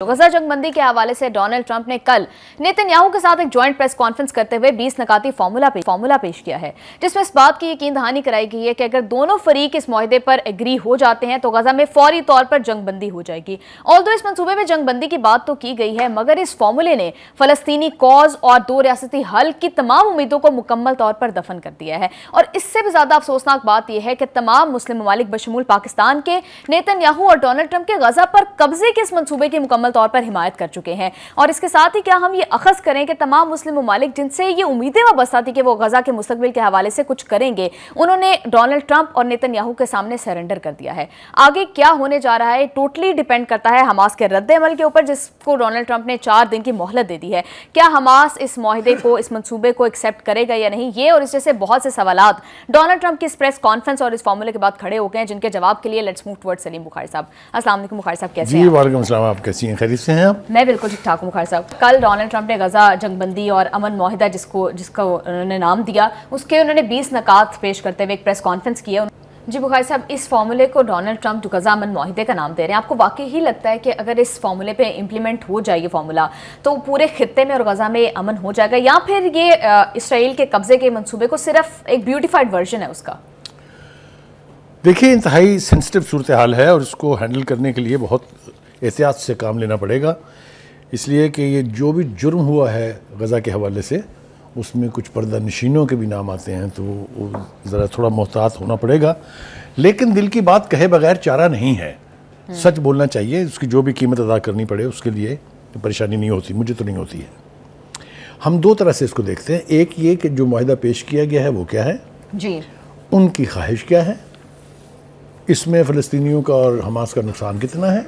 गजा जंगबंदी के हवाले से डोनाल्ड ट्रंप ने कल नेतन्याहू के साथ एक ज्वाइंट प्रेस कॉन्फ्रेंस करते हुए 20 नकाती फार्मूला पेश किया है, जिसमें इस बात की यकीन दहानी कराई गई है कि अगर दोनों फरीक इस मुआहदे पर एग्री हो जाते हैं तो गजा में फौरी तौर पर जंगबंदी हो जाएगी। ऑल्दो इस मंसूबे में जंगबंदी की बात तो की गई है, मगर इस फार्मूले ने फलस्तीनी कॉज और दो रियासती हल की तमाम उम्मीदों को मुकम्मल तौर पर दफन कर दिया है। और इससे भी ज्यादा अफसोसनाक बात यह है कि तमाम मुस्लिम ममालिक बशमूल पाकिस्तान के नेतन्याहू और डोनाल्ड ट्रंप के गजा पर कब्जे के इस मंसूबे की मुकम्मल तौर पर हिमायत कर चुके हैं। और इसके साथ ही क्या हम ये अखज़ करें कि तमाम मुस्लिम ममालिक जिनसे ये उम्मीदें वाबस्ता थी कि वो गजा के मुस्तकबिल के हवाले से कुछ करेंगे, उन्होंने डोनाल्ड ट्रंप और नेतन्याहू के सामने सरेंडर कर दिया है। आगे क्या होने जा रहा है टोटली डिपेंड करता है हमास के रद्द-ए-अमल के ऊपर, जिसको डोनाल्ड ट्रंप ने 4 दिन की मोहलत दे दी है। क्या हमास इस मुआहदे को, इस मंसूबे को एक्सेप्ट करेगा या नहीं, ये और इस जैसे बहुत से सवालात डोनाल्ड ट्रंप की इस प्रेस कॉन्फ्रेंस और इस फार्मूले के बाद खड़े हो गए हैं, जिनके जवाब के लिए let's move towards Salim Bukhari साहब। अस्सलाम वालेकुम बुखारी साहब, कैसे हैं? जी वालेकुम अस्सलाम, आप कैसी हैं? खैरियत से हैं आप? मैं बिल्कुल ठीक ठाक हूं बुखारी साहब। कल डोनाल्ड ट्रंप ने गजा जंगबंदी और अमन मुआहिदा जिसका उन्होंने नाम दिया, उसके उन्होंने 20 नकात पेश करते हुए एक प्रेस कॉन्फ्रेंस की है। जी बुखारी साहब, इस फार्मूले को डोनाल्ड ट्रंप जो गजा अमन मुआहिदे का नाम दे रहे हैं, आपको वाकई ही लगता है कि अगर इस फार्मूले पे इम्प्लीमेंट हो जाए ये फार्मूला तो पूरे खित्ते में और गजा में अमन हो जाएगा, या फिर ये इसराइल के कब्जे के मंसूबे को सिर्फ एक ब्यूटिफाइड वर्जन है उसका? देखिए, इंतहाई सेंसिटिव सूरत हाल है और इसको हैंडल करने के लिए बहुत एहतियात से काम लेना पड़ेगा, इसलिए कि ये जो भी जुर्म हुआ है गज़ा के हवाले से उसमें कुछ पर्दा नशीनों के भी नाम आते हैं, तो ज़रा थोड़ा मोहतात होना पड़ेगा। लेकिन दिल की बात कहे बगैर चारा नहीं है, सच बोलना चाहिए। उसकी जो भी कीमत अदा करनी पड़े उसके लिए तो परेशानी नहीं होती, मुझे तो नहीं होती है। हम दो तरह से इसको देखते हैं। एक ये कि जो मुआहिदा पेश किया गया है वो क्या है जी, उनकी ख्वाहिश क्या है, इसमें फ़लस्तीनियों का और हमास का नुकसान कितना है,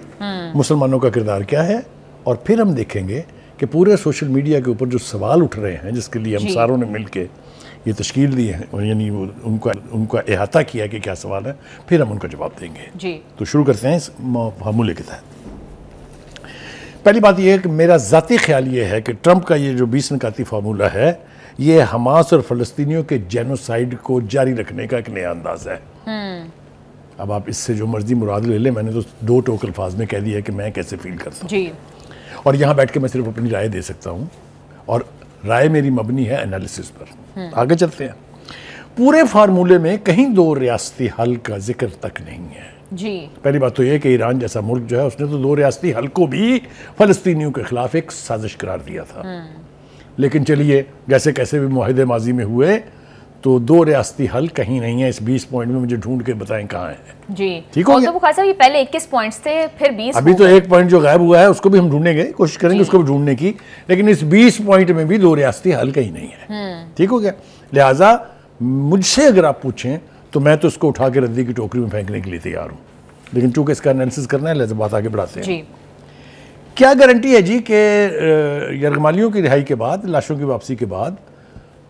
मुसलमानों का किरदार क्या है, और फिर हम देखेंगे कि पूरे सोशल मीडिया के ऊपर जो सवाल उठ रहे हैं, जिसके लिए हम सारों ने मिल के ये तश्कील दी है, यानी उनका अहाता किया कि क्या सवाल है, फिर हम उनका जवाब देंगे जी। तो शुरू करते हैं इस फार्मूले के तहत। पहली बात यह है कि मेरा ज़ाती ख्याल ये है कि ट्रंप का ये जो 20 नकाती फार्मूला है, ये हमास और फ़लस्तीनियों के जेनोसाइड को जारी रखने का एक नया अंदाज़ है। अब आप इससे जो मर्जी मुराद ले लें, मैंने तो 2 टोक अल्फाज में कह दिया है कि मैं कैसे फील करता हूँ जी। और यहाँ बैठ के मैं सिर्फ अपनी राय दे सकता हूँ, और राय मेरी मबनी है एनालिसिस पर। आगे चलते हैं। पूरे फार्मूले में कहीं 2 रियासती हल का जिक्र तक नहीं है जी। पहली बात तो ये कि ईरान जैसा मुल्क जो है उसने तो 2 रियासती हल को भी फलस्तीनियों के खिलाफ एक साजिश करार दिया था। लेकिन चलिए, जैसे कैसे भी मुआहिदे माजी में हुए, तो 2 रियासती हल कहीं नहीं है। इस 20 पॉइंट में मुझे ढूंढ के बताएं कहाँ है जी। ठीक हो गया? बुखारी साहब, ये पहले 21 पॉइंट्स थे, फिर 20। अभी तो एक पॉइंट जो गायब हुआ है उसको भी हम ढूंढेंगे, कोशिश करेंगे उसको भी ढूंढने की, लेकिन इस 20 पॉइंट में भी 2 रियासती हल कहीं नहीं है। ठीक हो गया? लिहाजा मुझसे अगर आप पूछें तो मैं तो इसको उठा के रद्दी की टोकरी में फेंकने के लिए तैयार हूँ, लेकिन चूंकि इसका एनालिसिस करना है, लिहाजा बात आगे बढ़ाते हैं। क्या गारंटी है जी कि यरगमालियों की रिहाई के बाद, लाशों की वापसी के बाद,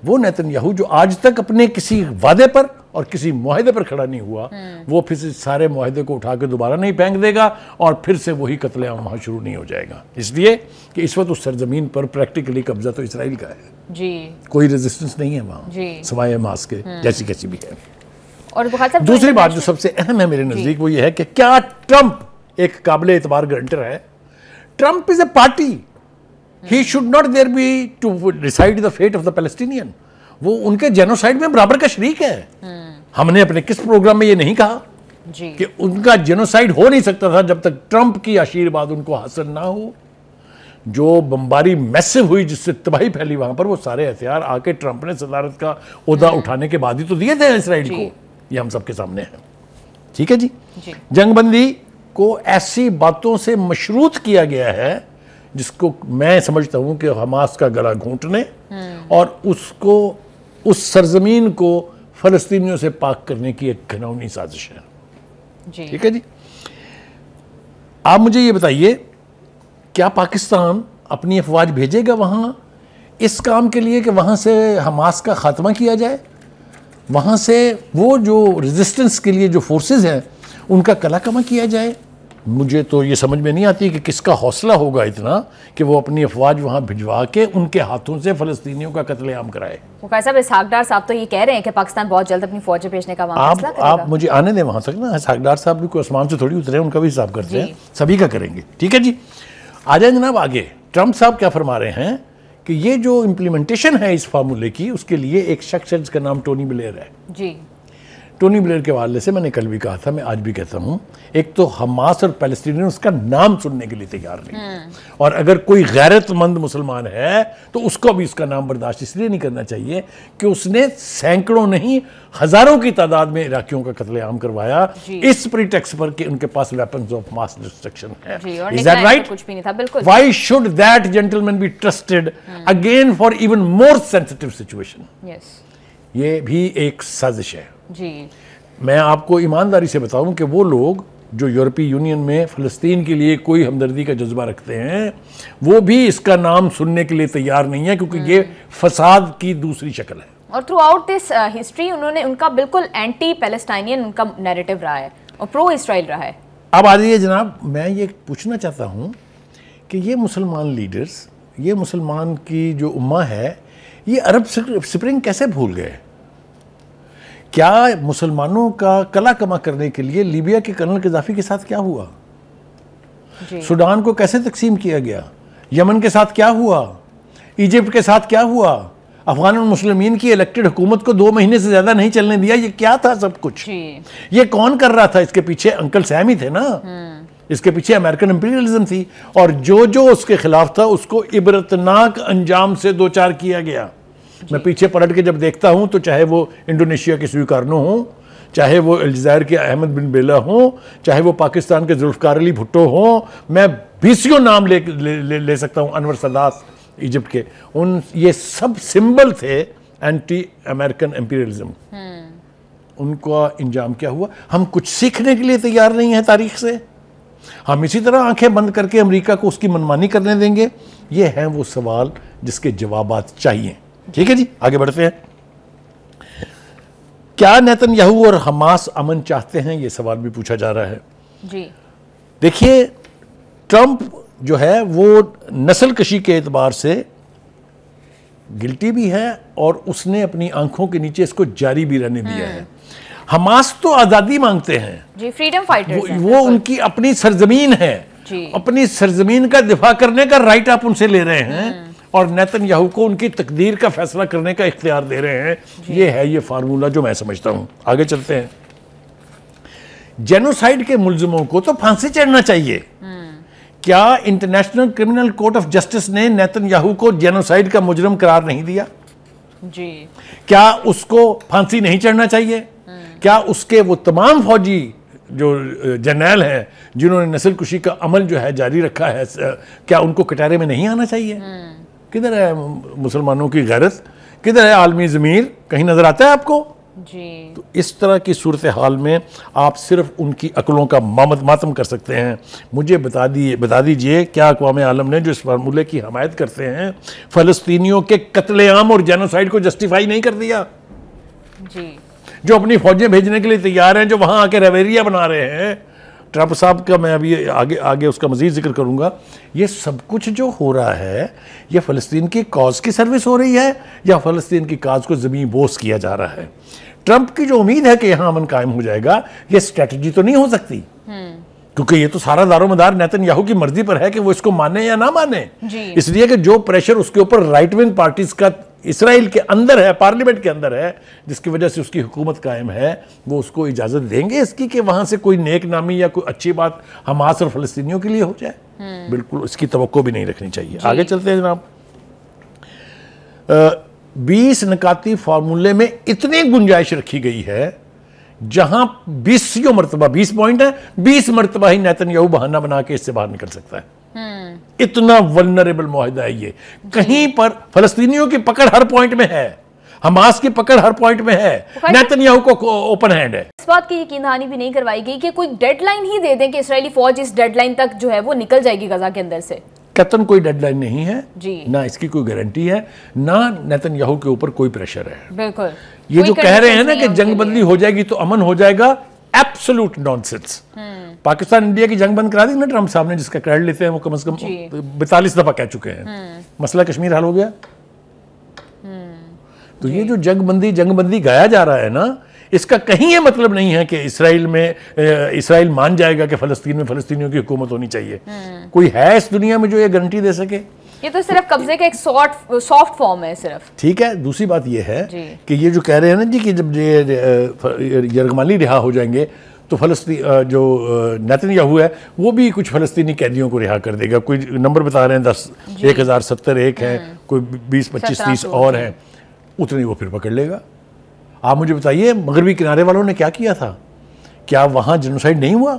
वो नेतन्याहू जो आज तक अपने किसी वादे पर और किसी मुआहिदे पर खड़ा नहीं हुआ, वो फिर से सारे मुआहिदे को उठा के दोबारा नहीं फेंक देगा और फिर से वही कत्लेआम वहाँ शुरू नहीं हो जाएगा? इसलिए कि इस वक्त उस सरजमीन पर प्रैक्टिकली कब्जा तो इसराइल का है जी। कोई रेजिस्टेंस नहीं है वहाँ सवाए हमास के, जैसी कैसी भी है। और दूसरी बात जो सबसे अहम है मेरे नज़दीक, वो ये है कि क्या ट्रंप एक काबिल एतबार गारंटर है? Trump is a party, he should not there be to decide the fate of the Palestinian। वो उनके जेनोसाइड में बराबर का शरीक है। हमने अपने किस प्रोग्राम में ये नहीं कहा जी कि उनका जेनोसाइड हो नहीं सकता था जब तक ट्रंप की आशीर्वाद उनको हासिल ना हो। जो बमबारी मैसिव हुई, जिससे तबाही फैली वहां पर, वो सारे हथियार आके ट्रंप ने सदारत का ओहदा उठाने के बाद ही तो दिए थे इसराइल को। ये हम सबके सामने है। ठीक है जी। जंगबंदी को ऐसी बातों से मशरूत किया गया है जिसको मैं समझता हूं कि हमास का गला घोंटने और उसको, उस सरजमीन को फलस्तीनियों से पाक करने की एक घिनौनी साजिश है। ठीक है जी। आप मुझे ये बताइए, क्या पाकिस्तान अपनी अफवाज भेजेगा वहां इस काम के लिए कि वहां से हमास का खात्मा किया जाए, वहां से वो जो रेजिस्टेंस के लिए जो फोर्सेस हैं उनका कलाकमा किया जाए? मुझे तो ये समझ में नहीं आती कि किसका हौसला होगा इतना कि वो अपनी अफवाज वहाँ भिजवा के उनके हाथों से फलस्तीनियों का कत्लेआम कराए। मुकाई साहब, इसहाकडार साहब तो ये कह रहे हैं कि पाकिस्तान बहुत जल्द अपनी फौजें भेजने का फैसला करेगा। आप मुझे आने दें वहाँ तक ना। इसहाकडार साहब भी कोई आसमान से थोड़ी उतरे, उनका भी हिसाब करते हैं, सभी का करेंगे। ठीक है जी। आ जाए जनाब आगे। ट्रंप साहब क्या फरमा रहे हैं कि ये जो इम्प्लीमेंटेशन है इस फार्मूले की, उसके लिए एक शख्स है जिसका नाम टोनी ब्लेयर है जी। टोनी ब्लेयर के हवाले से मैंने कल भी कहा था, मैं आज भी कहता हूं, एक तो हमास और पैलेस्टीनियन उसका नाम सुनने के लिए तैयार नहीं, और अगर कोई गैरतमंद मुसलमान है तो उसको भी उसका नाम बर्दाश्त इसलिए नहीं करना चाहिए कि उसने सैकड़ों नहीं हजारों की तादाद में इराकियों का कत्लेआम करवाया इस प्रीटेक्स्ट पर कि उनके पास वेपन्स ऑफ मास डिस्ट्रक्शन है। Is that right? कुछ भी नहीं था, बिल्कुल। Why should that gentleman be trusted again for even more sensitive situation? Yes, ये भी एक साजिश है जी। मैं आपको ईमानदारी से बताऊं कि वो लोग जो यूरोपीय यूनियन में फ़लस्तीन के लिए कोई हमदर्दी का जज्बा रखते हैं, वो भी इसका नाम सुनने के लिए तैयार नहीं है, क्योंकि ये फसाद की दूसरी शक्ल है। और थ्रू आउट दिस हिस्ट्री उनका बिल्कुल एंटी पैलेस्टाइनियन उनका नैरेटिव रहा है और प्रो इसराइल रहा है। अब आ जाइए जनाब, मैं ये पूछना चाहता हूँ कि ये मुसलमान लीडर्स, ये मुसलमान की जो उम्मा है, ये अरब स्प्रिंग कैसे भूल गए? क्या मुसलमानों का कला कमा करने के लिए लीबिया के कर्नल कजाफी के साथ क्या हुआ? सूडान को कैसे तकसीम किया गया? यमन के साथ क्या हुआ? इजिप्ट के साथ क्या हुआ? अफगान और मुस्लिमीन की इलेक्टेड हुकूमत को 2 महीने से ज्यादा नहीं चलने दिया। ये क्या था सब कुछ? ये कौन कर रहा था? इसके पीछे अंकल सैम ही थे ना, इसके पीछे अमेरिकन इंपीरियलिज्म थी, और जो उसके खिलाफ था उसको इबरतनाक अंजाम से दो चार किया गया। मैं पीछे पलट के जब देखता हूं तो चाहे वो इंडोनेशिया के स्वीकारनो हो, चाहे वो अलजायर के अहमद बिन बेला हो, चाहे वो पाकिस्तान के जुल्फकार अली भुट्टो हो, मैं 20 नाम ले सकता हूं, अनवर सदात इजिप्ट के, ये सब सिंबल थे एंटी अमेरिकन इंपीरियलिज्म। उनका इंजाम क्या हुआ? हम कुछ सीखने के लिए तैयार नहीं है तारीख से। हम इसी तरह आंखें बंद करके अमेरिका को उसकी मनमानी करने देंगे? ये हैं वो सवाल जिसके जवाबात चाहिए। ठीक है जी, आगे बढ़ते हैं। क्या नेतन्याहू और हमास अमन चाहते हैं? यह सवाल भी पूछा जा रहा है जी। देखिए, ट्रंप जो है वो नस्ल कशी के एतबार से गिल्टी भी है और उसने अपनी आंखों के नीचे इसको जारी भी रहने दिया है। हमास तो आजादी मांगते हैं जी, फ्रीडम फाइटर्स हैं, वो उनकी अपनी सरजमीन है, अपनी सरजमीन का दिफा करने का राइट आप उनसे ले रहे हैं और नेतन्याहू को उनकी तकदीर का फैसला करने का इख्तियार दे रहे हैं। ये है ये फार्मूला जो मैं समझता हूं। आगे चलते हैं। जेनोसाइड के मुल्जिमों को तो फांसी चढ़ना चाहिए। क्या international criminal court of justice ने नेतन्याहू को जेनोसाइड का मुजरिम करार नहीं दिया जी? क्या उसको फांसी नहीं चढ़ना चाहिए? क्या उसके वो तमाम फौजी जो जर्नैल हैं जिन्होंने नस्ल कुशी का अमल जो है जारी रखा है, क्या उनको कटारे में नहीं आना चाहिए? किधर है मुसलमानों की गैरत? किधर है आलमी ज़मीर? कहीं नजर आता है आपको जी? तो इस तरह की सूरत हाल में आप सिर्फ उनकी अकलों का मातम कर सकते हैं। मुझे बता दीजिए क्या अक़वाम आलम ने जो इस फार्मूले की हमायत करते हैं फ़लस्तीनियों के कत्लेआम और जेनोसाइड को जस्टिफाई नहीं कर दिया जी? जो अपनी फौजें भेजने के लिए तैयार हैं, जो वहां आके रवेरिया बना रहे हैं। ट्रंप साहब का मैं अभी आगे उसका मजीद जिक्र करूंगा। ये सब कुछ जो हो रहा है, ये फ़लस्तीन की कॉज की सर्विस हो रही है या फ़लस्तीन की काज को ज़मीन बोस किया जा रहा है? ट्रंप की जो उम्मीद है कि यहां अमन कायम हो जाएगा, ये स्ट्रेटजी तो नहीं हो सकती, क्योंकि ये तो सारा दारोमदार नेतन्याहू की मर्जी पर है कि वो इसको माने या ना माने। इसलिए कि जो प्रेशर उसके ऊपर राइट विंग पार्टीज का इसराइल के अंदर है, पार्लियामेंट के अंदर है, जिसकी वजह से उसकी हुकूमत कायम है, वो उसको इजाजत देंगे इसकी कि वहां से कोई नेक नामी या कोई अच्छी बात हमास और फ़लस्तीनियों के लिए हो जाए? बिल्कुल इसकी तवक्को भी नहीं रखनी चाहिए। आगे चलते हैं जनाब। 20 नकाती फार्मूले में इतनी गुंजाइश रखी गई है जहां 20 मरतबा 20 पॉइंट है, 20 मरतबा ही नेतन्याहू बहाना बना के इससे बाहर निकल सकता है। इतना वल्नरेबल मुआहिदा है ये। कहीं पर फ़लस्तीनियों की पकड़ हर पॉइंट में है, हमास की पकड़ हर पॉइंट में है, नेतन्याहू को ओपन हैंड है। इस बात की यकीन दहानी भी नहीं करवाई गई कि कोई डेडलाइन ही दे दें कि इसराइली फौज इस डेडलाइन तक जो है वो निकल जाएगी गजा के अंदर से। कतन कोई डेडलाइन नहीं है जी, ना इसकी कोई गारंटी है, ना नेतन्याहू के ऊपर कोई प्रेशर है। बिल्कुल। ये जो कह रहे हैं ना कि जंग बंदी हो जाएगी तो अमन हो जाएगा, एब्सोल्यूट नॉनसेंस। पाकिस्तान इंडिया की जंग बंद करा दी ना ट्रंप साहब ने, जिसका क्रेडिट लेते हैं वो कम से कम 42 दफा कह चुके हैं। मसला कश्मीर हल हो गया। तो ये जो जंग बंदी गाया जा रहा है ना, इसका कहीं ये मतलब नहीं है कि इसराइल मान जाएगा कि फ़लस्तीन में फ़लस्तीनियों की हुकूमत होनी चाहिए। कोई है इस दुनिया में जो ये गारंटी दे सके? ये तो सिर्फ कब्जे का एक सॉफ्ट फॉर्म है सिर्फ। ठीक है, दूसरी बात ये है कि ये जो कह रहे हैं ना जी कि जब ये यरगमाली रिहा हो जाएंगे तो फ़लस्तीन जो नेतन्याहू है वो भी कुछ फ़लस्तीनी कैदियों को रिहा कर देगा। कोई नंबर बता रहे हैं 10, 1070 एक है, कोई 20, 25, 30 और हैं, उतनी वो फिर पकड़ लेगा। आप मुझे बताइए मगरबी किनारे वालों ने क्या किया था? क्या वहाँ जेनोसाइड नहीं हुआ?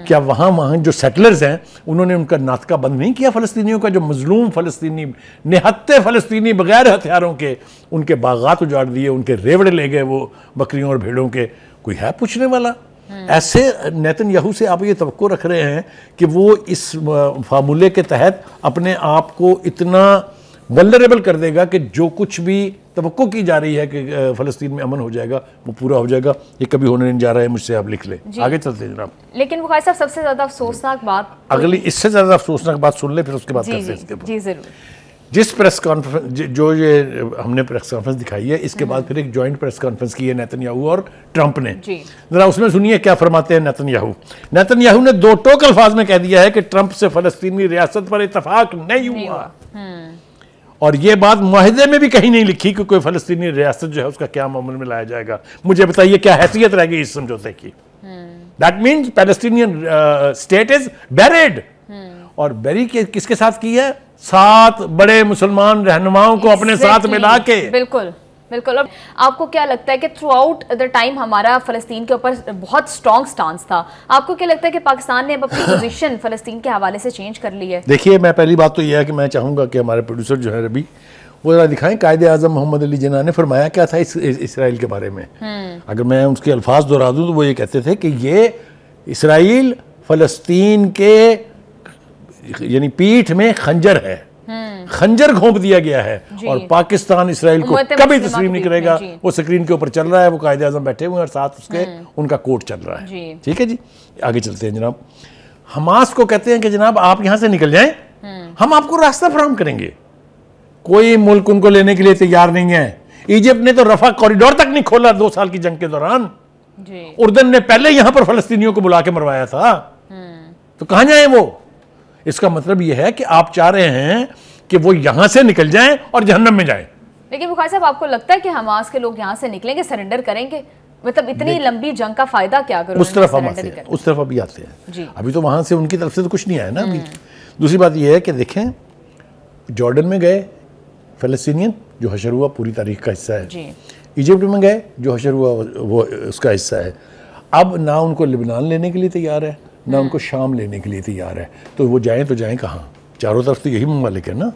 क्या वहाँ जो सेटलर्स हैं उन्होंने उनका नातका बंद नहीं किया? फ़लस्तीनियों का जो मजलूम फ़लस्तीनी, निहत्ते फ़लस्तीनी बगैर हथियारों के उनके बागात उजाड़ दिए, उनके रेवड़े ले गए वो बकरियों और भेड़ों के, कोई है पूछने वाला? ऐसे नेतन्याहू से आप ये तवक्को रख रहे हैं कि वो इस फार्मूले के तहत अपने आप को इतना वल्नरेबल कर देगा कि जो कुछ भी तवक्को की जा रही है कि फ़लस्तीन में अमन हो जाएगा वो पूरा हो जाएगा? ये कभी होने नहीं जा रहा है, मुझसे आप लिख लें। आगे चलते हैं जनाब। लेकिन बुखारी साहब सबसे ज़्यादा अफसोसनाक बात, अगली इससे ज़्यादा अफसोसनाक बात सुन ले, फिर उसके बाद करते हैं इसके ऊपर। जी ज़रूर। जिस प्रेस कॉन्फ्रेंस जो ये हमने प्रेस कॉन्फ्रेंस दिखाई है, इसके बाद फिर एक जॉइंट प्रेस कॉन्फ्रेंस की है नेतन्याहू और ट्रंप ने। जरा उसमें सुनिए क्या फरमाते हैं नेतन्याहू। नेतन्याहू ने दो टोक अल्फाज में कह दिया है कि ट्रंप से फ़लस्तीनी रियासत पर इत्तफाक नहीं हुआ, और ये बात मुआहिदे में भी कहीं नहीं लिखी कि कोई फ़लस्तीनी रियासत जो है उसका क्या अमल में लाया जाएगा। मुझे बताइए क्या हैसियत रह गई इस समझौते की? That means Palestinian state is buried. और बेरी किसके साथ की है? 7 बड़े मुसलमान रहनुमाओं को अपने साथ मिला के। बिल्कुल बिल्कुल। और आपको क्या लगता है कि थ्रू आउट द टाइम हमारा फ़लस्तीन के ऊपर बहुत स्ट्रॉन्ग स्टांस था, आपको क्या लगता है कि पाकिस्तान ने अब अपनी पोजीशन फ़लस्तीन के हवाले से चेंज कर ली है? देखिए, मैं पहली बात तो यह है कि मैं चाहूँगा कि हमारे प्रोड्यूसर जो है रबी वो ज़रा दिखाएं कायदे आज़म मोहम्मद अली जिन्ना ने फरमाया क्या था इसराइल के बारे में। अगर मैं उसके अल्फाज दोहरा दूँ तो वो ये कहते थे कि ये इसराइल फ़लस्तीन के यानी पीठ में खंजर है, खंजर घोंप दिया गया है, और पाकिस्तान इसराइल को कभी तस्लीम नहीं करेगा। वो स्क्रीन के ऊपर चल रहा है, वो कायदे आज़म बैठे हुए हैं और साथ उसके उनका कोर्ट चल रहा है। ठीक है जी, आगे चलते हैं जनाब। हमास को कहते हैं कि जनाब आप यहाँ से निकल जाएं, हम आपको रास्ता फराहम करेंगे। कोई मुल्क उनको लेने के लिए तैयार नहीं है। इजिप्ट ने तो रफा कॉरिडोर तक नहीं खोला 2 साल की जंग के दौरान। उर्दन ने पहले यहां पर फ़लस्तीनियों को बुला के मरवाया था, तो कहां जाए वो? इसका मतलब यह है कि आप चाह रहे हैं कि वो यहां से निकल जाएं और जहन्नम में जाएं। लेकिन बुखारी साहब, आपको लगता है कि हमास के लोग यहां से निकलेंगे, सरेंडर करेंगे? मतलब इतनी लंबी जंग का फायदा क्या करोगे? उस तरफ अभी आते हैं। अभी तो वहां से उनकी तरफ से तो कुछ नहीं आया ना अभी। दूसरी बात यह है कि देखें, जॉर्डन में गए फ़लस्तीनियन, जो हशर हुआ पूरी तारीख का हिस्सा है। इजिप्ट में गए, जो हशर हुआ वो उसका हिस्सा है। अब ना उनको लिबनान लेने के लिए तैयार है, ना उनको शाम लेने के लिए तैयार है, तो वो जाएं तो जाएं कहाँ? चारों तरफ तो यही ममालिक है ना।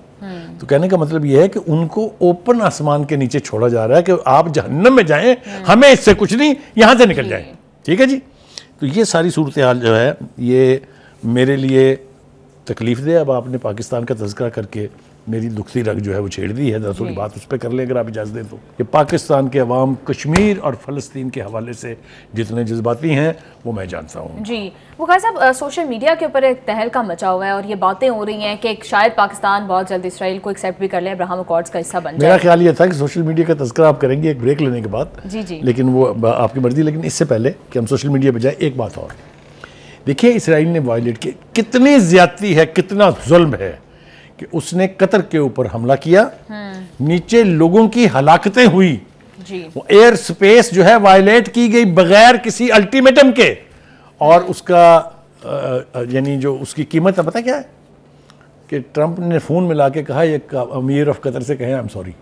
तो कहने का मतलब ये है कि उनको ओपन आसमान के नीचे छोड़ा जा रहा है कि आप जहन्नम में जाएं, हमें इससे कुछ नहीं, यहाँ से निकल जाएं। ठीक है जी। तो ये सारी सूरत हाल जो है ये मेरे लिए तकलीफ दे। अब आपने पाकिस्तान का तज़किरा करके मेरी दुखती रग जो है वो छेड़ दी है, जरा थोड़ी बात उस पर कर लें अगर आप इजाज़त दें तो। कि पाकिस्तान के अवाम कश्मीर और फ़लस्तीन के हवाले से जितने जज्बाती हैं वो मैं जानता हूँ जी। बुखारी साहब, सोशल मीडिया के ऊपर एक तहलका मचा हुआ है और ये बातें हो रही हैं कि शायद पाकिस्तान बहुत जल्द इसराइल को एक्सेप्ट भी कर ले, अब्राहम अकॉर्ड्स का हिस्सा बन जाए। मेरा ख्याल ये था कि सोशल मीडिया का तज़किरा आप करेंगे एक ब्रेक लेने के बाद। जी। लेकिन वो आपकी मर्जी। लेकिन इससे पहले कि हम सोशल मीडिया पर जाए, एक बात और देखिए, इसराइल ने वायलेट की, कितनी ज़्यादती है, कितना जुल्म है कि उसने कतर के ऊपर हमला किया, नीचे लोगों की हलाकतें हुई जी। वो एयर स्पेस जो है वायलेट की गई बगैर किसी अल्टीमेटम के, और उसका यानी जो उसकी कीमत है पता क्या है? कि ट्रंप ने फोन मिला के कहा, ये अमीर ऑफ कतर से कहें I am sorry,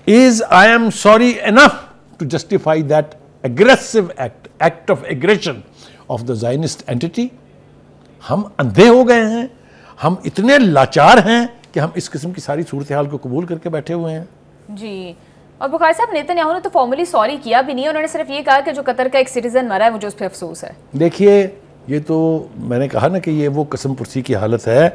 is I am sorry enough to justify that aggressive act of aggression of the Zionist entity. हम अंधे हो गए हैं, हम इतने लाचार हैं कि हम इस किस्म की सारी सूरत हाल को कबूल करके बैठे हुए हैं जी। और बुखारी साहब, नेतन्याहू ने तो फॉर्मली सॉरी किया भी नहीं, उन्होंने सिर्फ ये कहा कि जो कतर का एक सिटीजन मरा है मुझे उस पर अफसोस है। देखिए, ये तो मैंने कहा ना कि ये वो कसम पुरसी की हालत है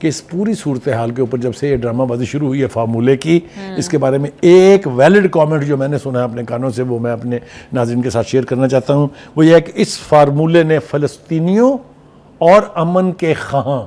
कि इस पूरी सूरत हाल के ऊपर जब से ये ड्रामाबाजी शुरू हुई है फार्मूले की, इसके बारे में एक वैलिड कमेंट जो मैंने सुना है अपने कानों से, वो मैं अपने नाज़रीन के साथ शेयर करना चाहता हूँ। वो ये है कि इस फार्मूले ने फ़लस्तीनियों और अमन के ख़्वाहां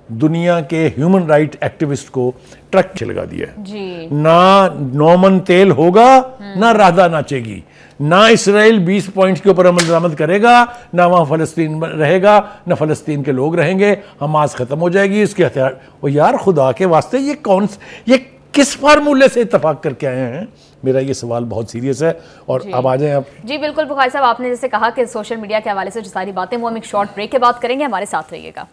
दुनिया के ह्यूमन राइट एक्टिविस्ट को ट्रक छिलगा दिया जी। ना नौमन तेल होगा, ना राधा नाचेगी। ना इसराइल 20 पॉइंट के ऊपर अमल दरामद करेगा, ना वहाँ फ़लस्तीन रहेगा, ना फ़लस्तीन के लोग रहेंगे, हमास ख़त्म हो जाएगी, इसके हथियार। वो यार खुदा के वास्ते ये किस फार्मूले से इत्तेफाक करके आए हैं? मेरा ये सवाल बहुत सीरियस है। और अब आ जाएं आप। जी बिल्कुल बुखारी साहब, आपने जैसे कहा कि सोशल मीडिया के हवाले से जो सारी बातें वो हम एक शॉर्ट ब्रेक के बाद करेंगे, हमारे साथ रहिएगा।